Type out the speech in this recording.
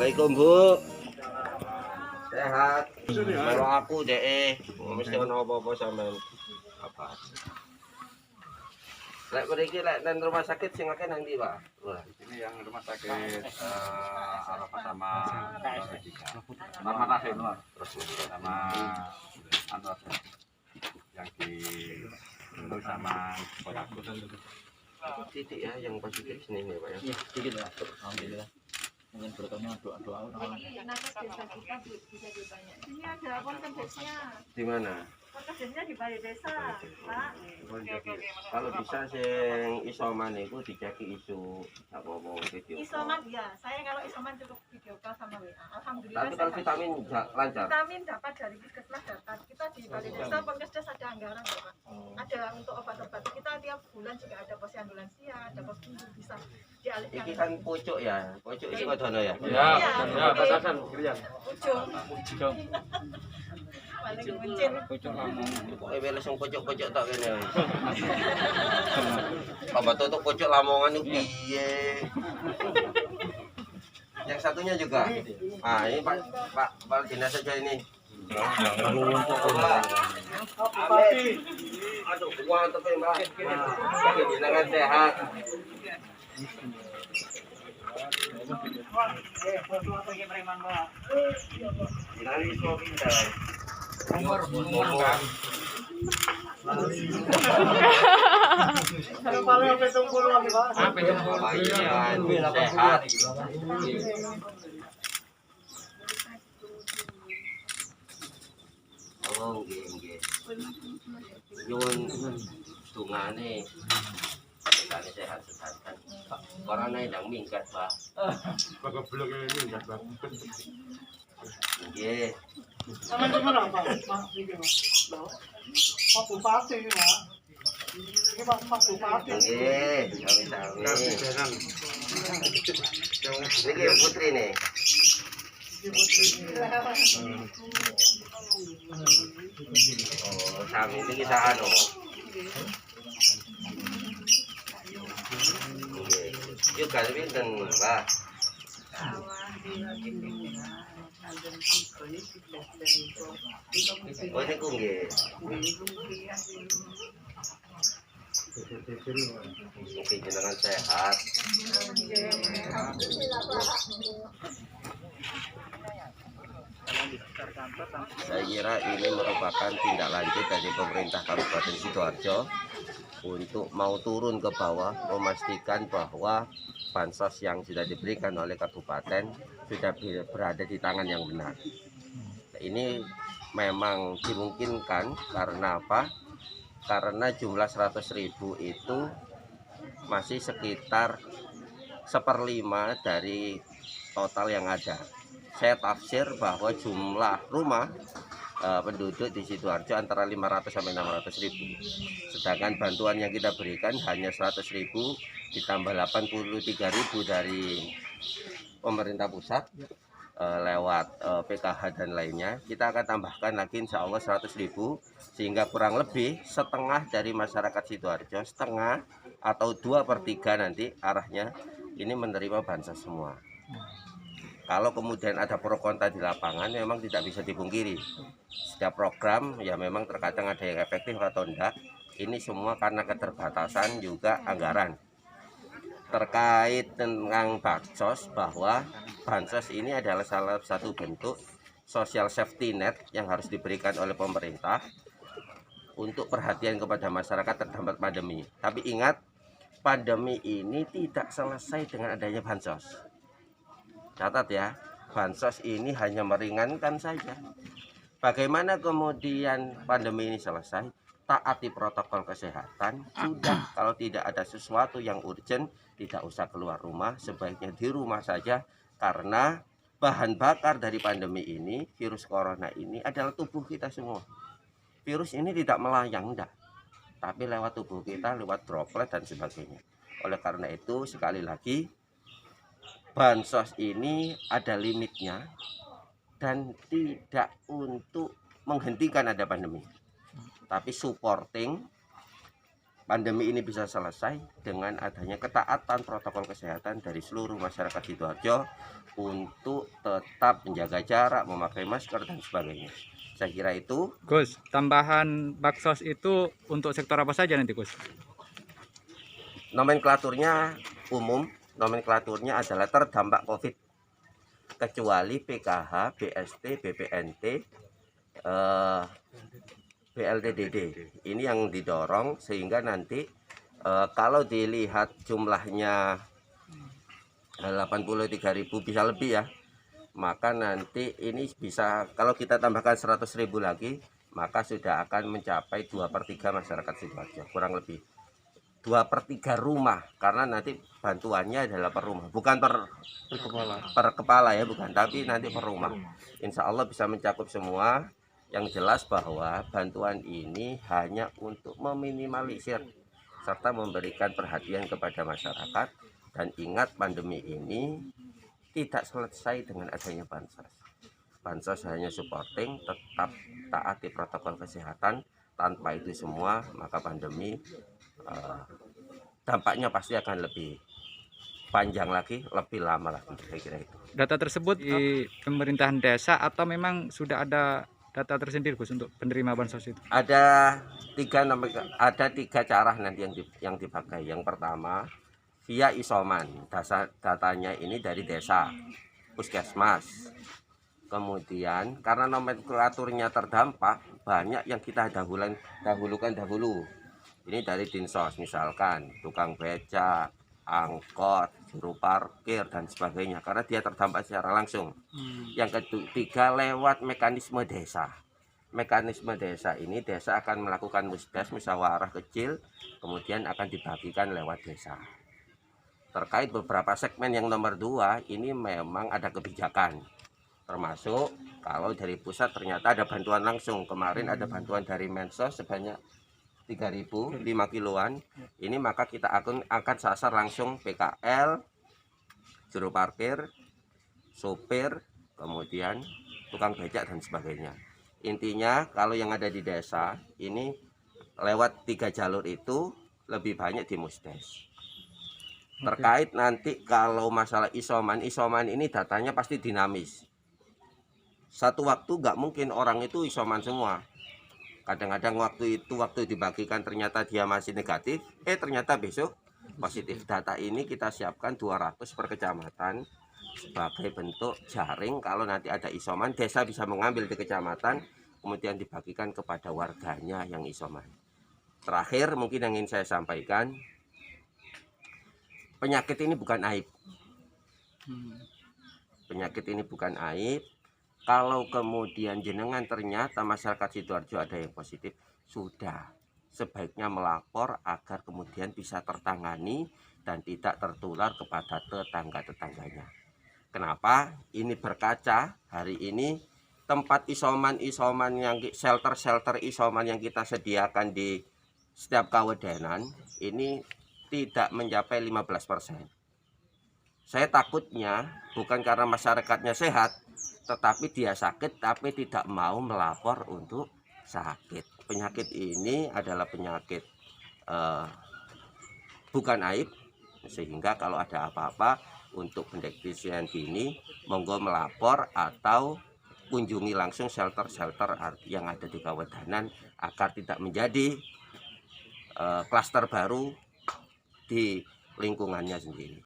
Assalamualaikum Bu. Sehat. Kalau aku deh, mesti ono apa-apa sampean. Apa? Lek mriki lek nang rumah sakit sing akeh nang ndi, Pak? Wah, Ini yang rumah sakit Arafah sama Rahmat Rahim terus sama Anwar yang di Dulu sama Kodaku. titik ya yang positif sini nih, Pak ya. Iya, sedikit Pak. Alhamdulillah. Mungkin bertemu doa-doa. Ini ada konten desnya. Di mana? Konten desnya di balai desa, Pak. Kalau bisa sing isoman iku diceki isu apa-apa video. Isoman ya, saya kalau isoman cukup video call sama WA. Alhamdulillah. Tapi kalau sehat. vitamin lancar. Vitamin dapat dari puskesmas dapat. Kita di balai desa Pemkesdes ada anggaran kok, Pak. Ada untuk obat-obat. Kita tiap bulan juga ada posyandu lansia, ada pos minggu bisa dialihkan. Iki kan pucuk ya, pucuk iki kodono ya. Ya, batasan kirian. Ujung. Paling kuncin. Pucuk kamu. Pokoke wis sing pucuk-pucuk tok kene. Apa tutup pucuk Lamongan itu piye? Yang satunya juga. Ah, ini Pak Dinas saja ini. Aduh, mantep ya, Mbak. Jenengan sehat. Nari so pindah. Sehat. Oh, nggih. Nyuwun dungane sekali sehat-sehat kan. Corona ndang minggat, Pak. Belum ini enggak Nggih. Teman-teman apa? Pak Bupati ya. Ini Pak Bupati. Nggih, sami-sami. Niki putri nih. Oh, sami niki sak anu. Nggih. Yo kali pinten, Mbak? Oh, niku nggih. Oke, jenengan sehat. Saya kira ini merupakan tindak lanjut dari pemerintah Kabupaten Sidoarjo untuk mau turun ke bawah memastikan bahwa bansos yang sudah diberikan oleh kabupaten sudah berada di tangan yang benar. Ini memang dimungkinkan karena apa? Karena jumlah 100.000 itu masih sekitar 1/5 dari total yang ada. Saya tafsir bahwa jumlah rumah penduduk di Sidoarjo antara 500 sampai 600.000. Sedangkan bantuan yang kita berikan hanya 100.000 ditambah 83.000 dari pemerintah pusat lewat PKH dan lainnya. Kita akan tambahkan lagi insya Allah 100.000 sehingga kurang lebih setengah dari masyarakat Sidoarjo, setengah atau 2/3 nanti arahnya ini menerima bansos semua. Kalau kemudian ada pro kontra di lapangan memang tidak bisa dipungkiri. Setiap program ya memang terkadang ada yang efektif atau enggak. Ini semua karena keterbatasan juga anggaran. Terkait tentang bansos, bahwa bansos ini adalah salah satu bentuk social safety net yang harus diberikan oleh pemerintah untuk perhatian kepada masyarakat terdampak pandemi. Tapi ingat, pandemi ini tidak selesai dengan adanya bansos. Catat ya, bansos ini hanya meringankan saja. Bagaimana kemudian pandemi ini selesai? Taati protokol kesehatan. Sudah, kalau tidak ada sesuatu yang urgent, tidak usah keluar rumah, sebaiknya di rumah saja. Karena bahan bakar dari pandemi ini, virus corona ini adalah tubuh kita semua. Virus ini tidak melayang, enggak, tapi lewat tubuh kita, lewat droplet dan sebagainya. Oleh karena itu, sekali lagi, bansos ini ada limitnya dan tidak untuk menghentikan ada pandemi, tapi supporting pandemi ini bisa selesai dengan adanya ketaatan protokol kesehatan dari seluruh masyarakat Sidoarjo untuk tetap menjaga jarak, memakai masker dan sebagainya. Saya kira itu. Gus, tambahan baksos itu untuk sektor apa saja nanti, Gus? Nomenklaturnya umum, nomenklaturnya adalah terdampak COVID, kecuali PKH, BST, BPNT, BLTDD. Ini yang didorong sehingga nanti kalau dilihat jumlahnya 83.000 bisa lebih ya, maka nanti ini bisa, kalau kita tambahkan 100.000 lagi, maka sudah akan mencapai 2/3 masyarakat Sidoarjo, kurang lebih 2/3 rumah, karena nanti bantuannya adalah per rumah, bukan per kepala ya, bukan, tapi nanti per rumah. Insya Allah bisa mencakup semua. Yang jelas bahwa bantuan ini hanya untuk meminimalisir serta memberikan perhatian kepada masyarakat. Dan ingat, pandemi ini tidak selesai dengan adanya bansos. Bansos hanya supporting, tetap taati protokol kesehatan. Tanpa itu semua, maka pandemi dampaknya pasti akan lebih panjang lagi, lebih lama lagi, saya kira itu. Data tersebut di pemerintahan desa atau memang sudah ada data tersendiri, Gus, untuk penerima bansos itu? Ada tiga cara nanti yang dipakai. Yang pertama via isoman, datanya ini dari desa, puskesmas. Kemudian karena nomenklaturnya terdampak, banyak yang kita dahulukan dahulu. Ini dari dinsos, misalkan tukang beca, angkot, juru parkir dan sebagainya, karena dia terdampak secara langsung. Yang ketiga lewat mekanisme desa. Mekanisme desa ini, desa akan melakukan musdes, musyawarah kecil, kemudian akan dibagikan lewat desa. Terkait beberapa segmen yang nomor 2, ini memang ada kebijakan, termasuk kalau dari pusat ternyata ada bantuan langsung. Kemarin ada bantuan dari Mensos sebanyak 3.000, 5 kiloan. Ini maka kita akan sasar langsung PKL, juru parkir, sopir, kemudian tukang becak dan sebagainya. Intinya kalau yang ada di desa ini lewat 3 jalur itu lebih banyak di musdes. Terkait nanti kalau masalah isoman ini datanya pasti dinamis. Satu waktu nggak mungkin orang itu isoman semua. Kadang-kadang waktu dibagikan ternyata dia masih negatif, ternyata besok positif. Data ini kita siapkan 200 per kecamatan sebagai bentuk jaring. Kalau nanti ada isoman, desa bisa mengambil di kecamatan, kemudian dibagikan kepada warganya yang isoman. Terakhir mungkin yang ingin saya sampaikan, penyakit ini bukan aib. Penyakit ini bukan aib. Kalau kemudian jenengan ternyata masyarakat Sidoarjo ada yang positif, sudah sebaiknya melapor agar kemudian bisa tertangani dan tidak tertular kepada tetangga-tetangganya. Kenapa? Ini berkaca hari ini tempat isoman yang shelter isoman yang kita sediakan di setiap kawedanan ini tidak mencapai 15%. Saya takutnya bukan karena masyarakatnya sehat, tetapi dia sakit tapi tidak mau melapor untuk sakit. Penyakit ini adalah penyakit bukan aib, sehingga kalau ada apa-apa untuk pendeteksian dini, monggo melapor atau kunjungi langsung shelter-shelter yang ada di kawedanan agar tidak menjadi klaster baru di lingkungannya sendiri.